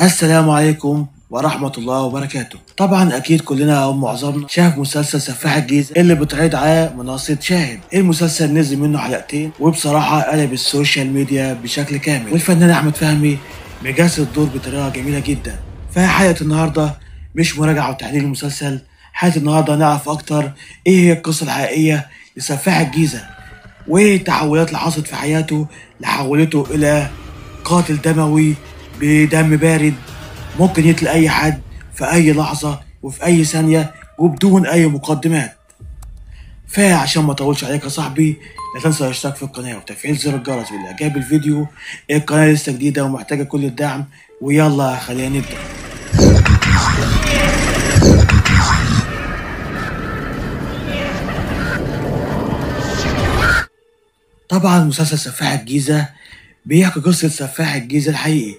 السلام عليكم ورحمة الله وبركاته. طبعا أكيد كلنا أو معظمنا شاف مسلسل سفاح الجيزة اللي بتعرض على منصة شاهد. المسلسل نزل منه حلقتين وبصراحة قلب السوشيال ميديا بشكل كامل، والفنان أحمد فهمي مجسد الدور بطريقة جميلة جدا. فحلقة النهاردة مش مراجعة وتحليل المسلسل، حلقة النهاردة نعرف أكتر إيه هي القصة الحقيقية لسفاح الجيزة، وإيه التحولات اللي حصلت في حياته اللي حولته إلى قاتل دموي بدم بارد ممكن يقتل أي حد في أي لحظة وفي أي ثانية وبدون أي مقدمات. فعشان ما أطولش عليك يا صاحبي، لا تنسى الاشتراك في القناة وتفعيل زر الجرس والإعجاب بالفيديو. القناة لسه جديدة ومحتاجة كل الدعم، ويلا خلينا نبدأ. طبعا مسلسل سفاح الجيزة بيحكي قصة سفاح الجيزة الحقيقي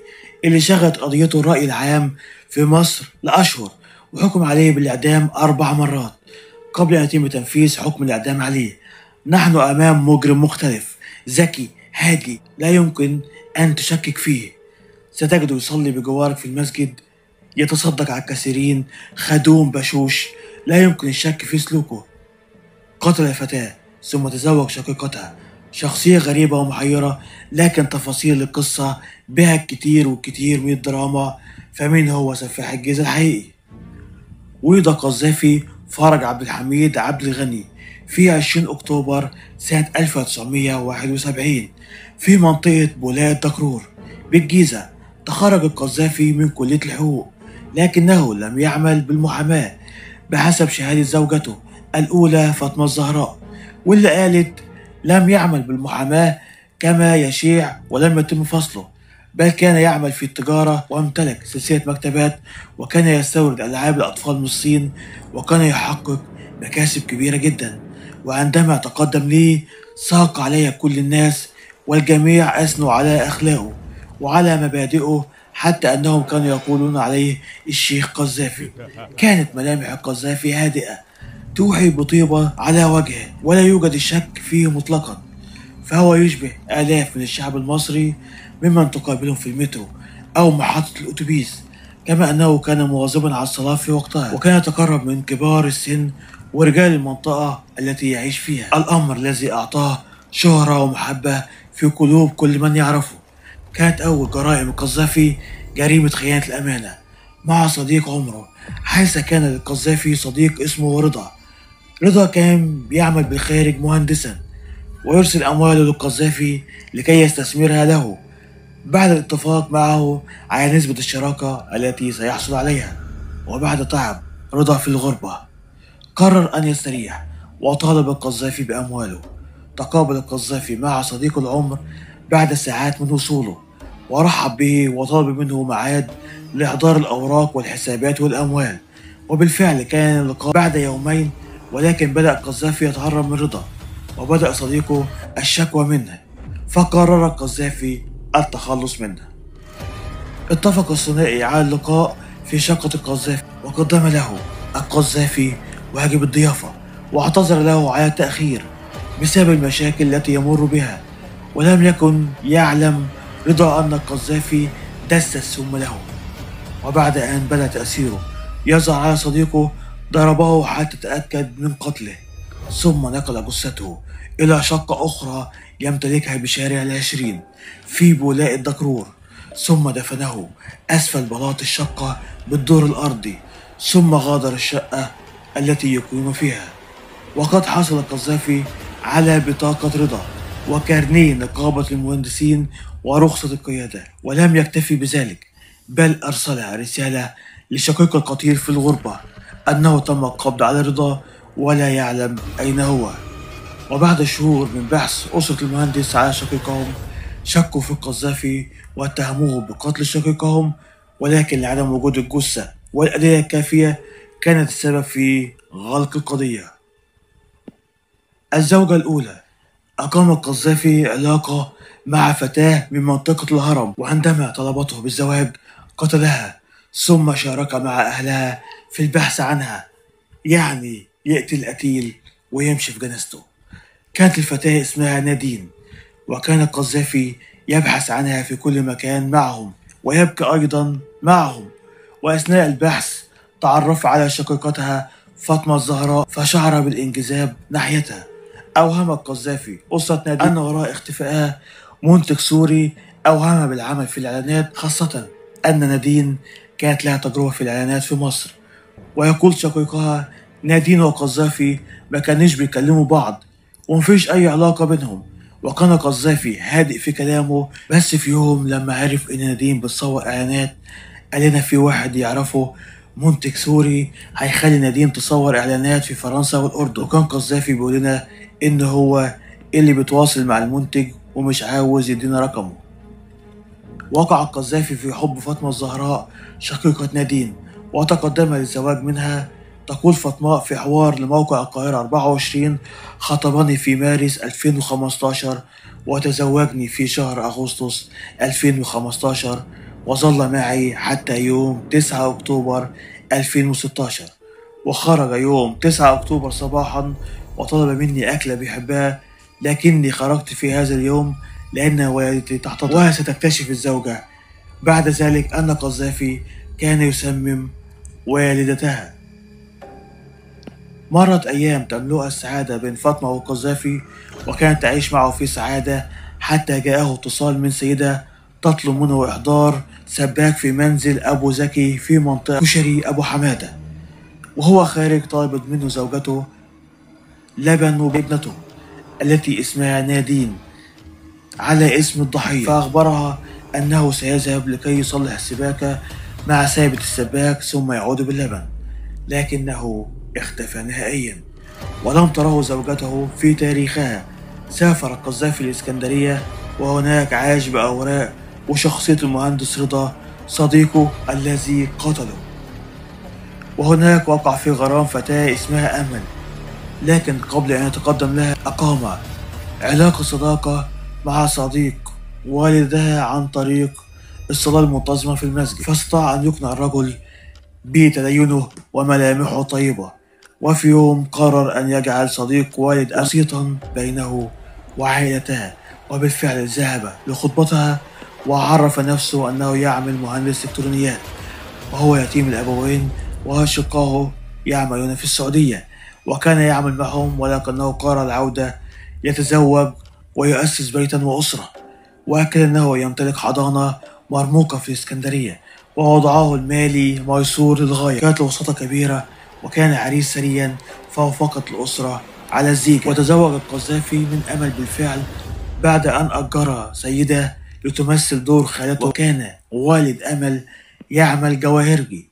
اللي شغلت قضيته الرأي العام في مصر لأشهر، وحكم عليه بالإعدام 4 مرات قبل أن يتم تنفيذ حكم الإعدام عليه. نحن أمام مجرم مختلف، ذكي هادي لا يمكن أن تشكك فيه. ستجده يصلي بجوارك في المسجد، يتصدق على الكثيرين، خدوم بشوش لا يمكن الشك في سلوكه. قتل فتاة ثم تزوج شقيقتها، شخصية غريبة ومحيرة، لكن تفاصيل القصة بها الكتير والكتير من الدراما. فمين هو سفاح الجيزة الحقيقي؟ ولد قذافي فرج عبد الحميد عبد الغني في 20 أكتوبر سنة 1971 في منطقة بولاق الدكرور بالجيزة. تخرج القذافي من كلية الحقوق، لكنه لم يعمل بالمحاماة بحسب شهادة زوجته الأولى فاطمة الزهراء، واللي قالت لم يعمل بالمحاماة كما يشيع ولم يتم فصله، بل كان يعمل في التجارة وامتلك سلسلة مكتبات، وكان يستورد ألعاب الأطفال من الصين، وكان يحقق مكاسب كبيرة جدا. وعندما تقدم لي ساق علي كل الناس والجميع أثنوا على أخلاقه وعلى مبادئه، حتى أنهم كانوا يقولون عليه الشيخ قذافي. كانت ملامح القذافي هادئة توحي بطيبة على وجهه ولا يوجد الشك فيه مطلقا، فهو يشبه آلاف من الشعب المصري ممن تقابلهم في المترو أو محطة الأتوبيس، كما أنه كان مواظبا على الصلاة في وقتها، وكان يتقرب من كبار السن ورجال المنطقة التي يعيش فيها، الأمر الذي أعطاه شهرة ومحبة في قلوب كل من يعرفه. كانت أول جرائم القذافي جريمة خيانة الأمانة مع صديق عمره، حيث كان للقذافي صديق اسمه رضا. رضا كان بيعمل بالخارج مهندسا ويرسل أمواله للقذافي لكي يستثمرها له بعد الاتفاق معه على نسبة الشراكة التي سيحصل عليها. وبعد تعب رضا في الغربة قرر أن يستريح وطالب القذافي بأمواله. تقابل القذافي مع صديق العمر بعد ساعات من وصوله ورحب به وطلب منه ميعاد لإحضار الأوراق والحسابات والأموال. وبالفعل كان اللقاء بعد يومين، ولكن بدأ القذافي يتهرب من رضا وبدأ صديقه الشكوى منه، فقرر القذافي التخلص منه. اتفق الثنائي على اللقاء في شقة القذافي، وقدم له القذافي واجب الضيافة واعتذر له على التأخير بسبب المشاكل التي يمر بها. ولم يكن يعلم رضا أن القذافي دس السم له، وبعد أن بدا تأثيره يظهر على صديقه ضربه حتى تأكد من قتله، ثم نقل جثته إلى شقة أخرى يمتلكها بشارع العشرين في بولاق الدكرور، ثم دفنه أسفل بلاط الشقة بالدور الأرضي، ثم غادر الشقة التي يقيم فيها. وقد حصل القذافي على بطاقة رضا وكارنيه نقابة المهندسين ورخصة القيادة، ولم يكتفي بذلك بل أرسل رسالة لشقيق القتيل في الغربة أنه تم القبض على رضا ولا يعلم أين هو. وبعد شهور من بحث أسرة المهندس على شقيقهم شكوا في القذافي واتهموه بقتل شقيقهم، ولكن لعدم وجود الجثة والأدلة الكافية كانت السبب في غلق القضية. الزوجة الأولى أقام القذافي علاقة مع فتاة من منطقة الهرم، وعندما طلبته بالزواج قتلها ثم شارك مع أهلها في البحث عنها، يعني يقتل القتيل ويمشي في جنازته. كانت الفتاة اسمها نادين، وكان القذافي يبحث عنها في كل مكان معهم ويبكي أيضا معهم. وأثناء البحث تعرف على شقيقتها فاطمة الزهراء فشعر بالانجذاب ناحيتها. أوهم القذافي أسرة نادين أن وراء اختفائها منتج سوري أوهمها بالعمل في الإعلانات، خاصة أن نادين كانت لها تجربة في الإعلانات في مصر. ويقول شقيقها نادين وقذافي ما كانوش بيكلموا بعض ومفيش أي علاقة بينهم، وكان قذافي هادئ في كلامه. بس في يوم لما عرف إن نادين بتصور إعلانات قال لنا في واحد يعرفه منتج سوري هيخلي نادين تصور إعلانات في فرنسا والأردن، وكان قذافي بيقول لنا إن هو اللي بيتواصل مع المنتج ومش عاوز يدينا رقمه. وقع القذافي في حب فاطمة الزهراء شقيقة نادين وتقدم للزواج منها. تقول فاطمة في حوار لموقع القاهرة 24: خطبني في مارس 2015 وتزوجني في شهر أغسطس 2015 وظل معي حتى يوم 9 أكتوبر 2016، وخرج يوم 9 أكتوبر صباحا وطلب مني أكلة بيحبها، لكني خرجت في هذا اليوم لأن والدتي تحتضر وستكتشف الزوجة بعد ذلك أن قذافي كان يسمم والدتها. مرت أيام تملؤها السعادة بين فاطمة والقذافي وكانت تعيش معه في سعادة حتى جاءه اتصال من سيدة تطلب منه إحضار سباك في منزل أبو زكي في منطقة كشري أبو حمادة، وهو خارج طالبت منه زوجته لبن وابنته التي اسمها نادين على اسم الضحية، فأخبرها أنه سيذهب لكي يصلح السباكة مع ثابت السباك ثم يعود باللبن، لكنه اختفى نهائيا ولم تره زوجته في تاريخها. سافر القذافي الإسكندرية وهناك عاش بأوراق وشخصية المهندس رضا صديقه الذي قتله، وهناك وقع في غرام فتاة اسمها أمل، لكن قبل أن يتقدم لها أقام علاقة صداقة مع صديق والدها عن طريق الصلاة المنتظمة في المسجد، فاستطاع أن يقنع الرجل بتدينه وملامحه طيبة. وفي يوم قرر أن يجعل صديق والد وسيطا بينه وعائلتها، وبالفعل ذهب لخطبتها وعرف نفسه أنه يعمل مهندس إلكترونيات وهو يتيم الأبوين وأشقائه يعملون في السعودية، وكان يعمل معهم ولكنه قرر العودة يتزوج ويؤسس بيتا وأسرة، وأكد أنه يمتلك حضانة مرموقة في الإسكندرية ووضعه المالي ميسور للغاية. كانت الوساطة كبيرة وكان عريس سريا فوافقت الأسرة على الزيجة، وتزوج القذافي من أمل بالفعل بعد أن أجر سيدة لتمثل دور خالته، وكان والد أمل يعمل جواهرجي.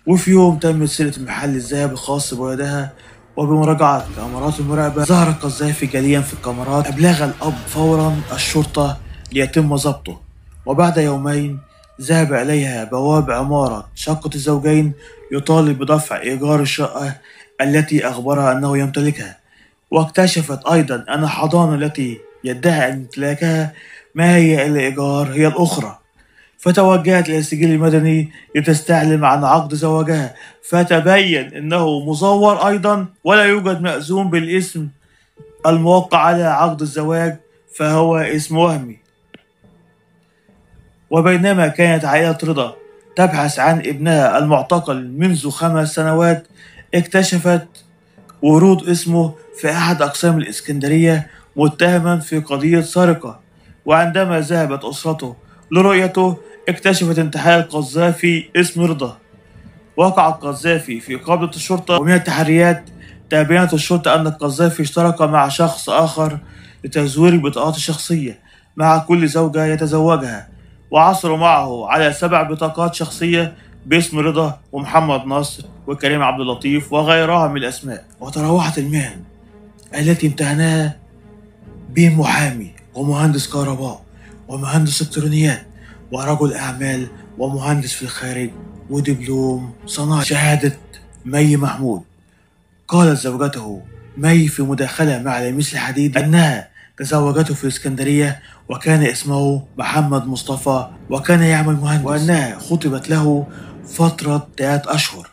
وفي يوم تم سرقة المحل الذهب الخاص بولدها، وبمراجعة كاميرات المراقبة ظهر القذافي جليا في الكاميرات. أبلغ الأب فورا الشرطة ليتم ضبطه، وبعد يومين ذهب إليها بواب عمارة شقة الزوجين يطالب بدفع إيجار الشقة التي أخبرها أنه يمتلكها، واكتشفت أيضا أن الحضانة التي يدعي امتلاكها ما هي إلا إيجار هي الأخرى، فتوجهت إلى السجل المدني لتستعلم عن عقد زواجها، فتبين أنه مزور أيضا ولا يوجد مأذون بالاسم الموقع على عقد الزواج، فهو اسم وهمي. وبينما كانت عائلة رضا تبحث عن ابنها المعتقل منذ 5 سنوات، اكتشفت ورود اسمه في أحد أقسام الإسكندرية متهما في قضية سرقة، وعندما ذهبت أسرته لرؤيته اكتشفت انتحال القذافي اسم رضا. وقع القذافي في قبضة الشرطة، ومن التحريات تبينت الشرطة أن القذافي اشترك مع شخص آخر لتزوير البطاقات الشخصية مع كل زوجة يتزوجها، وعثروا معه على 7 بطاقات شخصية باسم رضا ومحمد نصر وكريم عبد اللطيف وغيرها من الأسماء. وتراوحت المهن التي امتهناها بين محامي ومهندس كهرباء ومهندس إلكترونيات ورجل أعمال ومهندس في الخارج ودبلوم صناعي. شهادة مي محمود. قالت زوجته مي في مداخلة مع لميس الحديد أنها تزوجته في الإسكندرية وكان اسمه محمد مصطفى وكان يعمل مهندس، وأنها خطبت له فترة 3 أشهر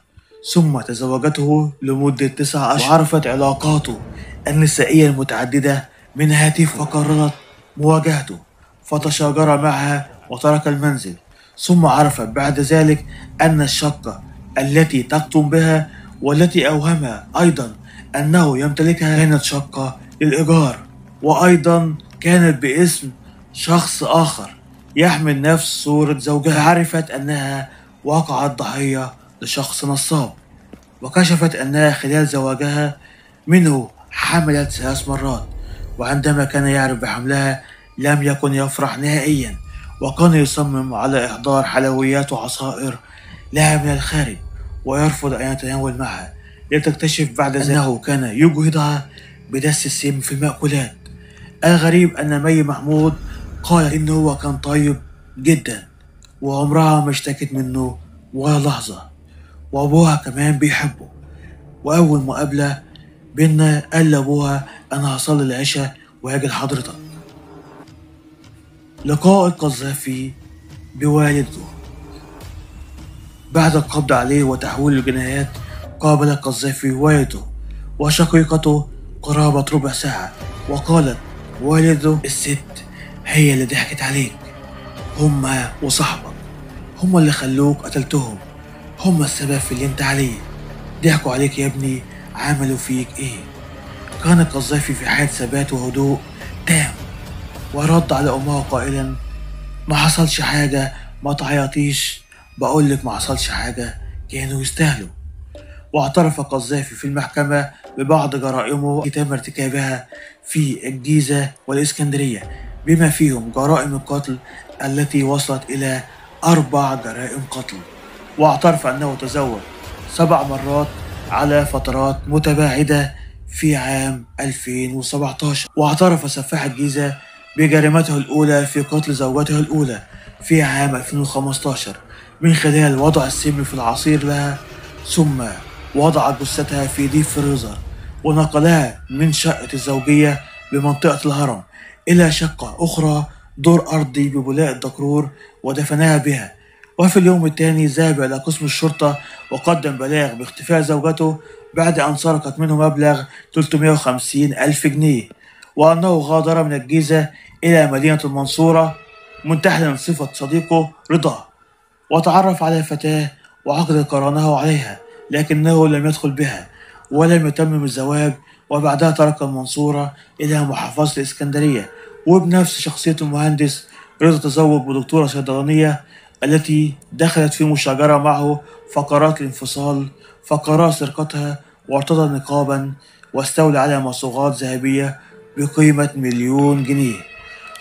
ثم تزوجته لمدة 9 أشهر، وعرفت علاقاته النسائية المتعددة من هاتفه، فقررت مواجهته فتشاجر معها وترك المنزل، ثم عرفت بعد ذلك أن الشقة التي تقطن بها والتي أوهمها أيضا أنه يمتلكها كانت شقة للإيجار، وأيضا كانت باسم شخص آخر يحمل نفس صورة زوجها. فعرفت أنها وقعت ضحية لشخص نصاب، وكشفت أنها خلال زواجها منه حملت 3 مرات، وعندما كان يعرف بحملها لم يكن يفرح نهائيا، وكان يصمم على إحضار حلويات وعصائر لها من الخارج ويرفض أن يتناول معها، لتكتشف بعد ذلك أنه كان يجهدها بدس السم في المأكولات. الغريب أن مي محمود قالت إنه هو كان طيب جدا وعمرها ما اشتكت منه ولا لحظة، وأبوها كمان بيحبه. وأول مقابلة بينا قال لأبوها أنا هصلي العشاء وهاجي لحضرتك. لقاء القذافي بوالده. بعد القبض عليه وتحويل الجنايات، قابل القذافي والده وشقيقته قرابة ربع ساعة، وقالت والده الست هي اللي ضحكت عليك، هما وصاحبك هما اللي خلوك قتلتهم، هما السبب في اللي انت عليه، ضحكوا عليك يا ابني، عملوا فيك ايه؟ كان القذافي في حالة ثبات وهدوء تام، ورد على أمه قائلا ما حصلش حاجة، ما تعيطيش، بقولك ما حصلش حاجة، كانوا يستاهلوا. واعترف القذافي في المحكمة ببعض جرائمه تم ارتكابها في الجيزة والإسكندرية، بما فيهم جرائم القتل التي وصلت إلى 4 جرائم قتل. واعترف أنه تزوج 7 مرات على فترات متباعدة في عام 2017. واعترف سفاح الجيزة بجريمته الأولى في قتل زوجته الأولى في عام 2015 من خلال وضع السم في العصير لها، ثم وضع جثتها في ديب فريزر ونقلها من شقة الزوجية بمنطقة الهرم إلى شقة أخرى دور أرضي ببولاق الدكرور ودفنها بها. وفي اليوم الثاني ذهب إلى قسم الشرطة وقدم بلاغ باختفاء زوجته بعد أن سرقت منه مبلغ 350 ألف جنيه، وأنه غادر من الجيزة إلى مدينة المنصورة منتحلا صفة صديقه رضا، وتعرف على فتاة وعقد قرانه عليها، لكنه لم يدخل بها ولم يتمم الزواج، وبعدها ترك المنصورة إلى محافظة الإسكندرية، وبنفس شخصية المهندس رضا تزوج بدكتورة صيدلانية التي دخلت في مشاجرة معه فقرات الانفصال، فقرر سرقتها وارتضى نقابا واستولى على مصاغات ذهبية بقيمة 1,000,000 جنيه.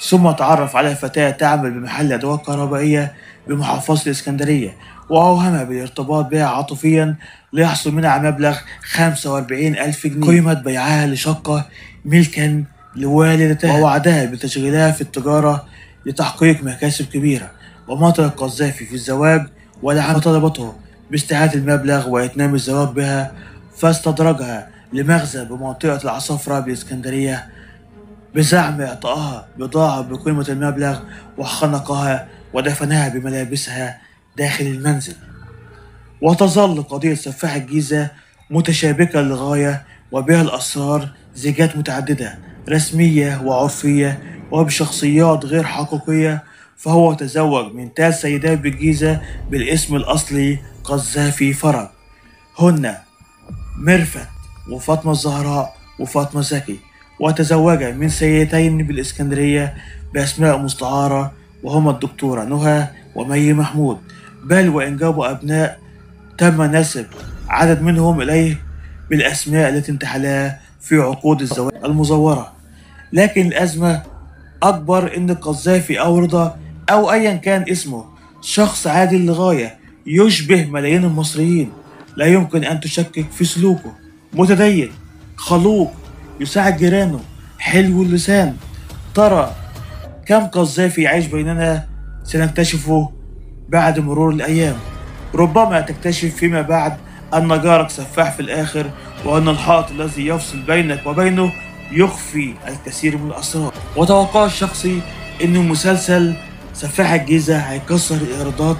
ثم تعرف على فتاة تعمل بمحل أدوات كهربائية بمحافظة الإسكندرية وأوهمها بالارتباط بها عاطفيا ليحصل منها على مبلغ 45 ألف جنيه قيمة بيعها لشقة ملكا لوالدتها، ووعدها بتشغيلها في التجارة لتحقيق مكاسب كبيرة. وماطل القذافي في الزواج ولعن طلبته باستعادة المبلغ وإتمام الزواج بها، فاستدرجها لمخزن بمنطقة العصافرة بالإسكندرية بزعم إعطائها بضاعة بقيمة المبلغ، وخنقها ودفنها بملابسها داخل المنزل. وتظل قضية سفاح الجيزة متشابكة للغاية، وبها الأسرار زيجات متعددة رسمية وعرفية وبشخصيات غير حقيقية. فهو تزوج من 3 سيدات بالجيزة بالاسم الأصلي قذافي فرج، هن ميرفت وفاطمة الزهراء وفاطمة زكي، وتزوج من سيدتين بالإسكندرية بأسماء مستعارة وهما الدكتورة نهى ومي محمود، بل وإن جابوا أبناء تم نسب عدد منهم إليه بالأسماء التي انتحلها في عقود الزواج المزورة. لكن الأزمة أكبر إن القذافي أو رضا أو أيا كان اسمه شخص عادي للغاية يشبه ملايين المصريين، لا يمكن أن تشكك في سلوكه، متدين خلوق يساعد جيرانه حلو اللسان. ترى كم قذافي يعيش بيننا سنكتشفه بعد مرور الأيام. ربما تكتشف فيما بعد أن جارك سفاح في الآخر، وأن الحائط الذي يفصل بينك وبينه يخفي الكثير من الأسرار. وتوقعي الشخصي إن مسلسل سفاح الجيزة هيكسر الإيرادات،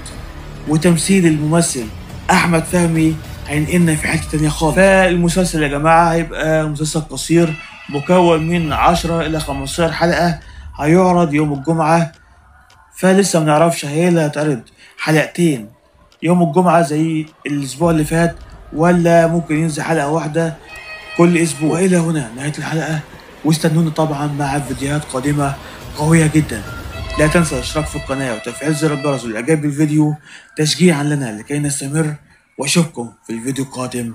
وتمثيل الممثل أحمد فهمي هينقلنا في حتة تانية خالص. فالمسلسل يا جماعة هيبقى مسلسل قصير مكون من 10 إلى 15 حلقة، هيعرض يوم الجمعة، فلسه منعرفش هي اللي هتعرض حلقتين يوم الجمعة زي الأسبوع اللي فات، ولا ممكن ينزل حلقة واحدة كل أسبوع. وإلى هنا نهاية الحلقة، واستنونا طبعا مع فيديوهات قادمة قوية جدا. لا تنسى الاشتراك في القناة وتفعيل زر الجرس والإعجاب بالفيديو تشجيعا لنا لكي نستمر، وأشوفكم في الفيديو القادم.